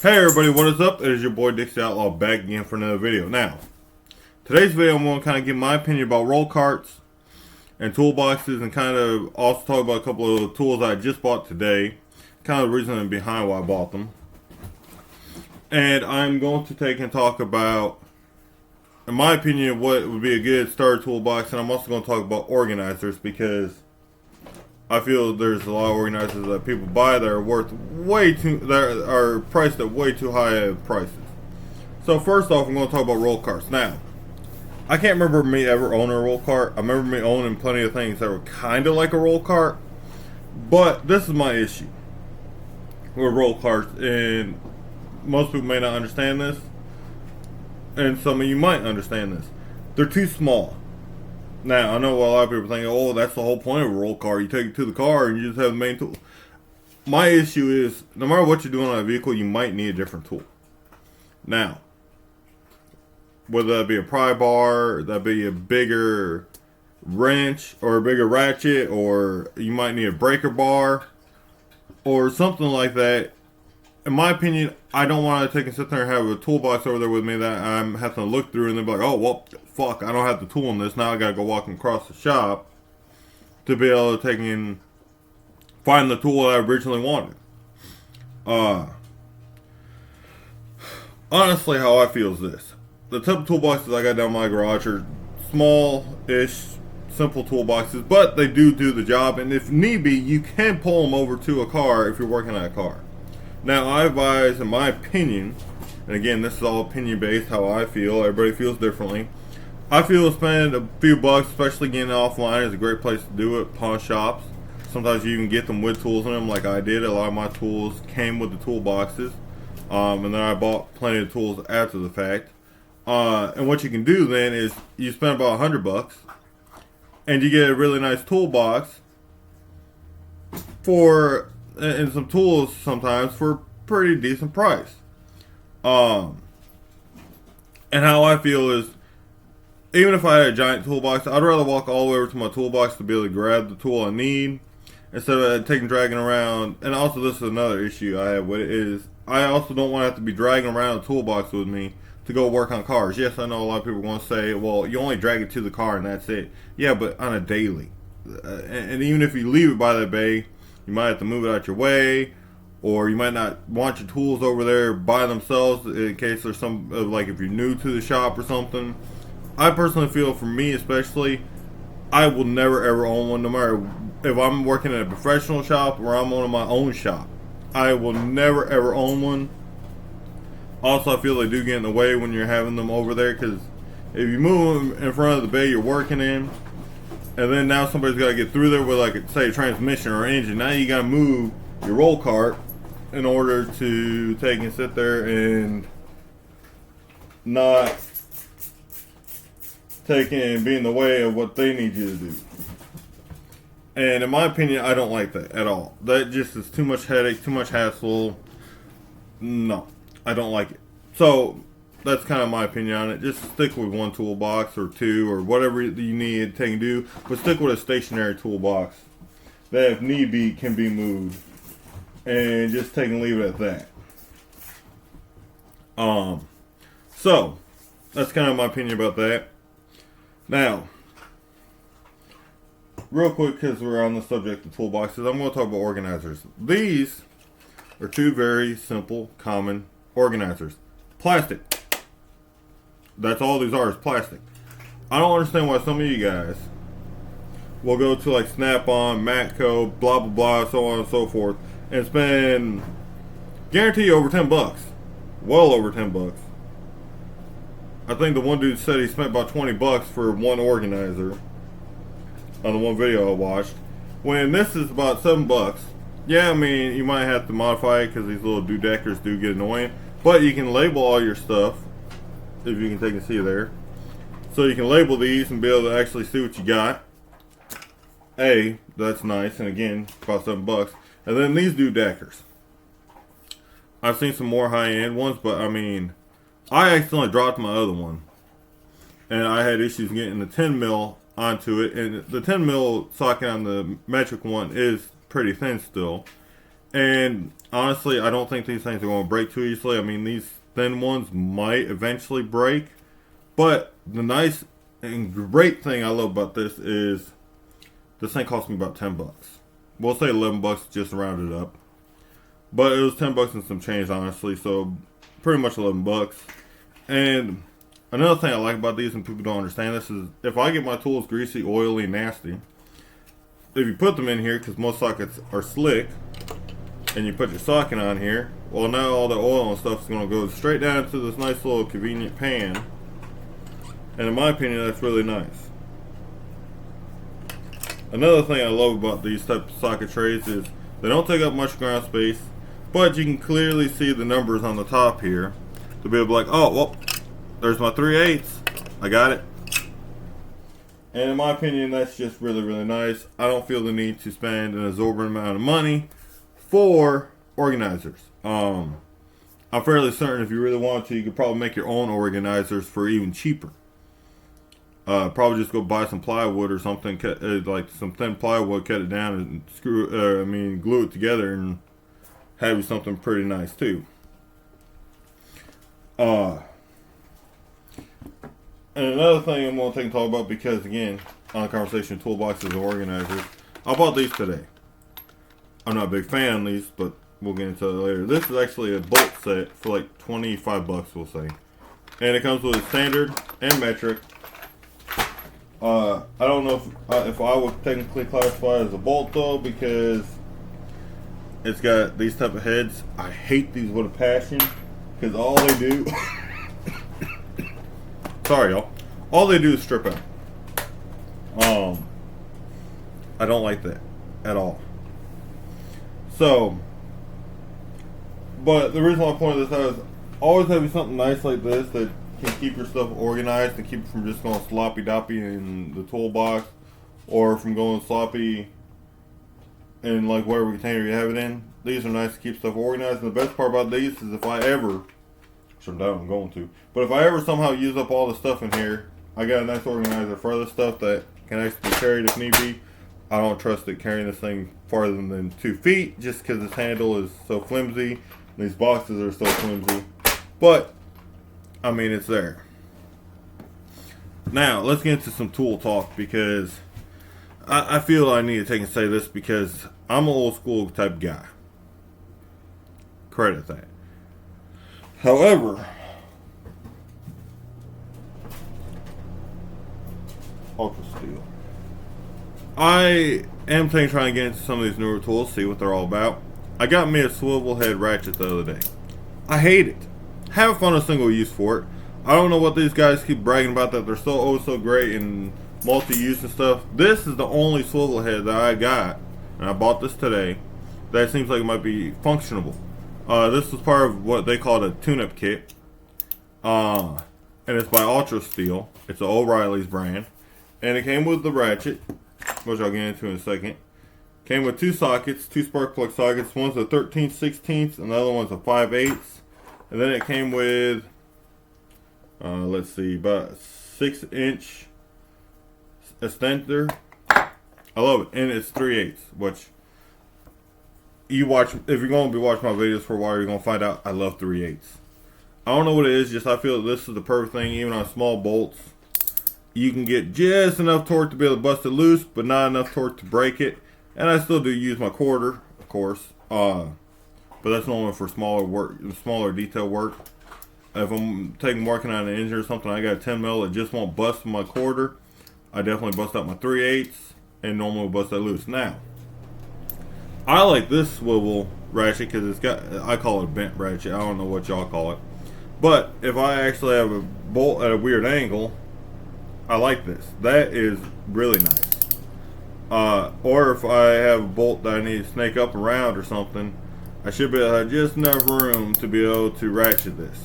Hey everybody, what is up? It is your boy Dixie Outlaw back again for another video. Now, today's video I'm going to kind of give my opinion about roll carts and toolboxes and kind of also talk about a couple of tools I just bought today. Kind of the reason behind why I bought them. And I'm going to take and talk about, in my opinion, what would be a good starter toolbox. And I'm also going to talk about organizers because I feel there's a lot of organizers that people buy that are worth that are priced at way too high prices. So first off, I'm going to talk about roll carts. Now, I can't remember me ever owning a roll cart. I remember me owning plenty of things that were kind of like a roll cart, but this is my issue with roll carts, and most people may not understand this, and some of you might understand this. They're too small. Now, I know a lot of people think, oh, that's the whole point of a roll cart. You take it to the car and you just have the main tool. My issue is, no matter what you're doing on a vehicle, you might need a different tool. Now, whether that be a pry bar, that be a bigger wrench, or a bigger ratchet, or you might need a breaker bar, or something like that. In my opinion, I don't want to take and sit there and have a toolbox over there with me that I'm having to look through and then be like, oh, well, fuck, I don't have the tool in this. Now I got to go walking across the shop to be able to take and find the tool I originally wanted. Honestly, how I feel is this. The type of toolboxes I got down my garage are small-ish, simple toolboxes, but they do the job. And if need be, you can pull them over to a car if you're working on a car. Now, I advise, in my opinion, and again, this is all opinion-based, how I feel. Everybody feels differently. I feel spending a few bucks, especially getting offline, is a great place to do it. Pawn shops. Sometimes you can get them with tools in them, like I did. A lot of my tools came with the toolboxes. And then I bought plenty of tools after the fact. And what you can do then is you spend about $100 and you get a really nice toolbox and some tools sometimes for a pretty decent price. And how I feel is, even if I had a giant toolbox, I'd rather walk all the way over to my toolbox to be able to grab the tool I need instead of dragging around. And also, this is another issue I have with it, is I also don't want to have to be dragging around a toolbox with me to go work on cars. Yes, I know a lot of people are going to say, well, you only drag it to the car and that's it. Yeah, but on a daily. And even if you leave it by the bay, you might have to move it out your way, or you might not want your tools over there by themselves in case there's some, like if you're new to the shop or something. I personally feel, for me especially, I will never ever own one, no matter if I'm working at a professional shop or I'm owning my own shop. I will never ever own one. Also, I feel they do get in the way when you're having them over there, because if you move them in front of the bay you're working in, and then now somebody's got to get through there with, like, say, a transmission or engine. Now you got to move your roll cart in order to take and sit there and not take and be in the way of what they need you to do. And in my opinion, I don't like that at all. That just is too much headache, too much hassle. No, I don't like it. So that's kind of my opinion on it. Just stick with one toolbox or two or whatever you need to take and do, but stick with a stationary toolbox that, if need be, can be moved, and just take and leave it at that. So that's kind of my opinion about that. Now, real quick, because we're on the subject of toolboxes, I'm going to talk about organizers. These are two very simple, common organizers. Plastic. That's all these are, is plastic. I don't understand why some of you guys will go to like Snap-on, Matco, blah blah blah, so on and so forth, and spend, guarantee, over $10. Well over $10. I think the one dude said he spent about $20 for one organizer on the one video I watched, when this is about $7. Yeah, I mean, you might have to modify it because these little doodackers do get annoying, but you can label all your stuff, if you can take and see there. So you can label these and be able to actually see what you got. That's nice, and again, about $7. And then these doodackers. I've seen some more high-end ones, but I mean, I accidentally dropped my other one, and I had issues getting the 10 mil onto it, and the 10 mil socket on the metric one is pretty thin still, And honestly, I don't think these things are going to break too easily. I mean, these thin ones might eventually break. But the nice and great thing I love about this is this thing cost me about 10 bucks. We'll say 11 bucks just rounded up. But it was 10 bucks and some change, honestly. So pretty much 11 bucks. And another thing I like about these, and people don't understand this, is if I get my tools greasy, oily, nasty, if you put them in here, because most sockets are slick, and you put your socket on here, well, now all the oil and stuff is going to go straight down into this nice little convenient pan. And in my opinion, that's really nice. Another thing I love about these type of socket trays is they don't take up much ground space, but you can clearly see the numbers on the top here to be able to be like, oh, well, there's my 3/8. I got it. And in my opinion, that's just really, really nice. I don't feel the need to spend an exorbitant amount of money for organizers. I'm fairly certain if you really wanted to, you could probably make your own organizers for even cheaper. Probably just go buy some plywood or something, like some thin plywood, cut it down and glue it together and have you something pretty nice too. And another thing I'm going to take and talk about, because again, on the conversation, toolboxes and organizers, I bought these today. I'm not a big fan of these, but we'll get into it later. This is actually a bolt set for like 25 bucks, we'll say. And it comes with a standard and metric. I don't know if I would technically classify it as a bolt though, because it's got these type of heads. I hate these with a passion, because all they do sorry y'all, all they do is strip out. I don't like that at all. So, but the reason why I pointed this out is always having something nice like this that can keep your stuff organized and keep it from just going sloppy doppy in the toolbox, or from going sloppy in like whatever container you have it in. These are nice to keep stuff organized, and the best part about these is if I ever, which I'm down, I'm going to, but if I ever somehow use up all the stuff in here, I got a nice organizer for other stuff that can actually be carried if need be. I don't trust it carrying this thing farther than 2 feet, just because this handle is so flimsy, and these boxes are so flimsy. But I mean, it's there. Now, let's get into some tool talk, because I feel I need to take and say this, because I'm an old school type guy. Credit that. However, Ultra Steel. I am trying to get into some of these newer tools, see what they're all about. I got me a swivel head ratchet the other day. I hate it. Haven't found a single use for it. I don't know what these guys keep bragging about, that they're so great and multi-use and stuff. This is the only swivel head that I got, and I bought this today, that seems like it might be functionable. This was part of what they call a tune-up kit. And it's by Ultra Steel. It's an O'Reilly's brand. And it came with the ratchet, which I'll get into in a second. Came with 2 sockets, 2 spark plug sockets. One's a 13/16, and the other one's a 5/8. And then it came with, let's see, about a 6-inch extender. I love it. And it's 3/8, which you watch, if you're going to be watching my videos for a while, you're going to find out I love 3/8. I don't know what it is, just I feel that this is the perfect thing, even on small bolts. You can get just enough torque to be able to bust it loose, but not enough torque to break it. And I still do use my quarter, of course. But that's normally for smaller work, smaller detail work. If I'm working on an engine or something, I got a 10 mil that just won't bust my quarter. I definitely bust out my 3/8 and normally bust that loose. Now, I like this swivel ratchet because it's got, I call it a bent ratchet. I don't know what y'all call it. But if I actually have a bolt at a weird angle, I like this. That is really nice. Or if I have a bolt that I need to snake up around or something, I should be able to have just enough room to be able to ratchet this.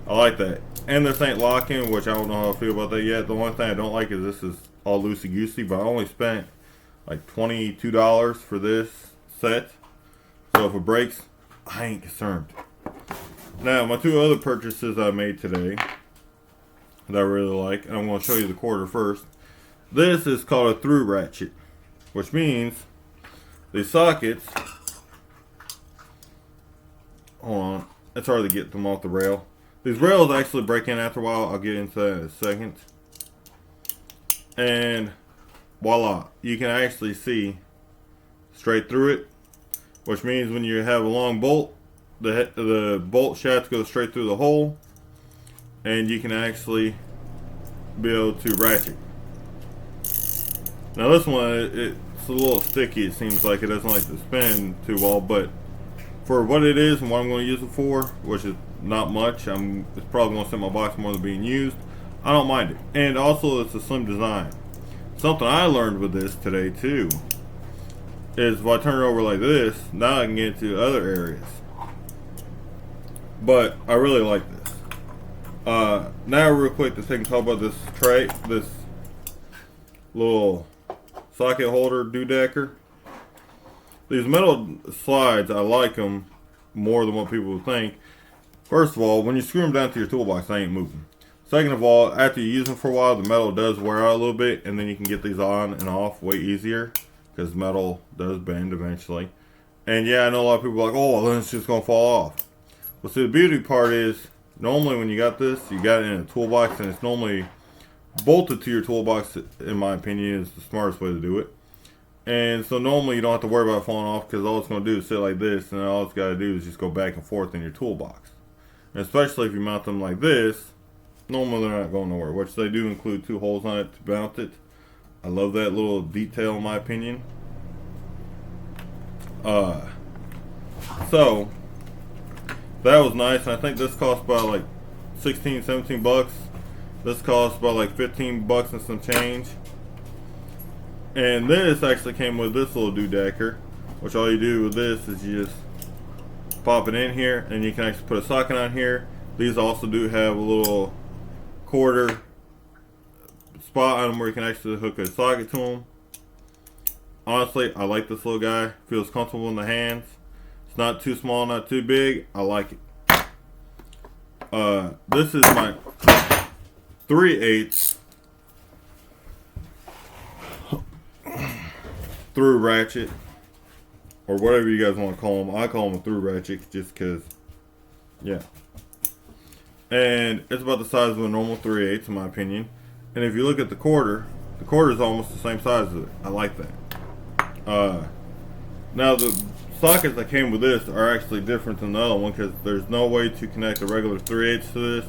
I like that. And this ain't locking, which I don't know how I feel about that yet. The only thing I don't like is this is all loosey-goosey, but I only spent like $22 for this set. So if it breaks, I ain't concerned. Now, my 2 other purchases I made today that I really like, and I'm going to show you the quarter first. This is called a through ratchet, which means the sockets hold on. It's hard to get them off the rail. These rails actually break in after a while. I'll get into that in a second. And voila, you can actually see straight through it, which means when you have a long bolt, the bolt shaft goes straight through the hole, and you can actually be able to ratchet. Now this one, it's a little sticky. It seems like it doesn't like to spin too well, but for what it is and what I'm going to use it for, which is not much, it's probably going to sit in my box more than being used, I don't mind it. And also, it's a slim design. Something I learned with this today too is if I turn it over like this, now I can get into other areas. But I really like this. Now real quick, to take and talk about this tray, this little socket holder doodacker. These metal slides, I like them more than what people would think. First of all, when you screw them down to your toolbox, they ain't moving. Second of all, after you use them for a while, the metal does wear out a little bit, and then you can get these on and off way easier because metal does bend eventually. And yeah, I know a lot of people are like, oh, well, then it's just going to fall off. Well, see, the beauty part is, normally when you got this, you got it in a toolbox, and it's normally bolted to your toolbox, in my opinion, is the smartest way to do it. And so normally you don't have to worry about it falling off because all it's going to do is sit like this, and all it's got to do is just go back and forth in your toolbox. And especially if you mount them like this, normally they're not going nowhere, which they do include 2 holes on it to mount it. I love that little detail in my opinion. So that was nice, and I think this cost about like 16, 17 bucks. This cost about like 15 bucks and some change. And this actually came with this little doodacker, which all you do with this is you just pop it in here, and you can actually put a socket on here. These also do have a little quarter spot on them where you can actually hook a socket to them. Honestly, I like this little guy. Feels comfortable in the hands. It's not too small, not too big. I like it. This is my 3/8 through ratchet, or whatever you guys want to call them. I call them a through ratchet just because, yeah. And it's about the size of a normal 3/8 in my opinion. And if you look at the quarter is almost the same size as it. I like that. Now the sockets that came with this are actually different than the other one because there's no way to connect a regular 3/8 to this.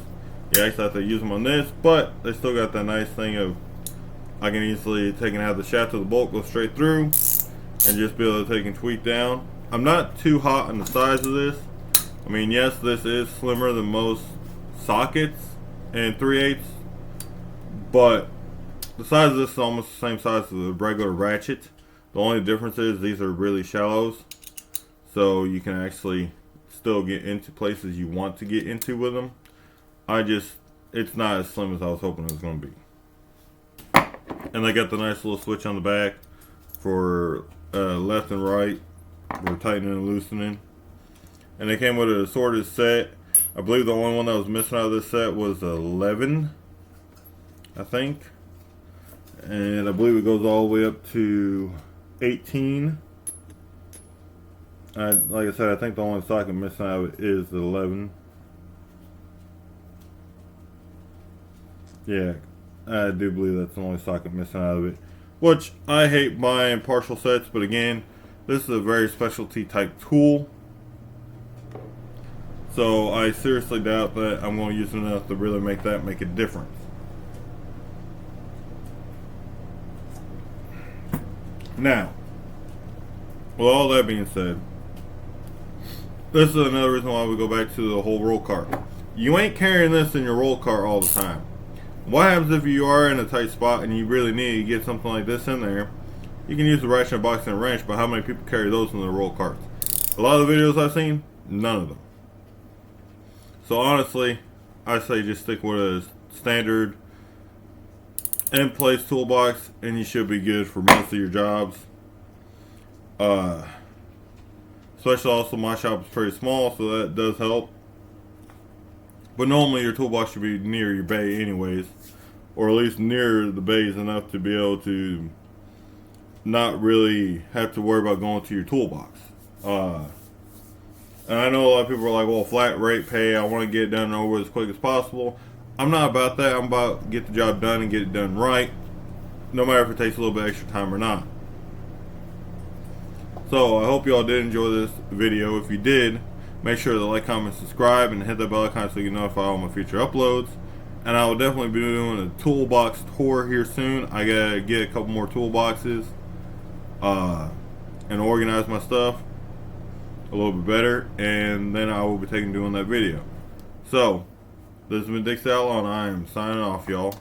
You actually have to use them on this, but they still got that nice thing of I can easily take and have the shaft of the bolt go straight through and just be able to take and tweak down. I'm not too hot on the size of this. I mean, yes, this is slimmer than most sockets and 3/8, but the size of this is almost the same size as the regular ratchet. The only difference is these are really shallows, so you can actually still get into places you want to get into with them. It's not as slim as I was hoping it was going to be. And they got the nice little switch on the back for left and right for tightening and loosening. And they came with an assorted set. I believe the only one that was missing out of this set was 11, I think. And I believe it goes all the way up to 18. Like I said, I think the only socket missing out of it is the 11. Yeah, I do believe that's the only socket missing out of it. Which, I hate buying partial sets, but again, this is a very specialty type tool. So I seriously doubt that I'm going to use it enough to really make a difference. Now, with all that being said, this is another reason why we go back to the whole roll cart. You ain't carrying this in your roll cart all the time. What happens if you are in a tight spot and you really need to get something like this in there? You can use the ratchet box and a wrench, but how many people carry those in their roll carts? A lot of the videos I've seen, none of them. So honestly, I say just stick with a standard in-place toolbox and you should be good for most of your jobs. Especially also my shop is pretty small, so that does help. But normally your toolbox should be near your bay anyways, or at least near the bays enough to be able to not really have to worry about going to your toolbox. And I know a lot of people are like, well, flat rate pay, I want to get it done and over as quick as possible. I'm not about that. I'm about get the job done and get it done right, no matter if it takes a little bit extra time or not. So I hope y'all did enjoy this video. If you did, make sure to like, comment, subscribe, and hit the bell icon so you get notified of all my future uploads. And I will definitely be doing a toolbox tour here soon. I gotta get a couple more toolboxes and organize my stuff a little bit better, and then I will be doing that video. So this has been Dick Outlaw, and I am signing off, y'all.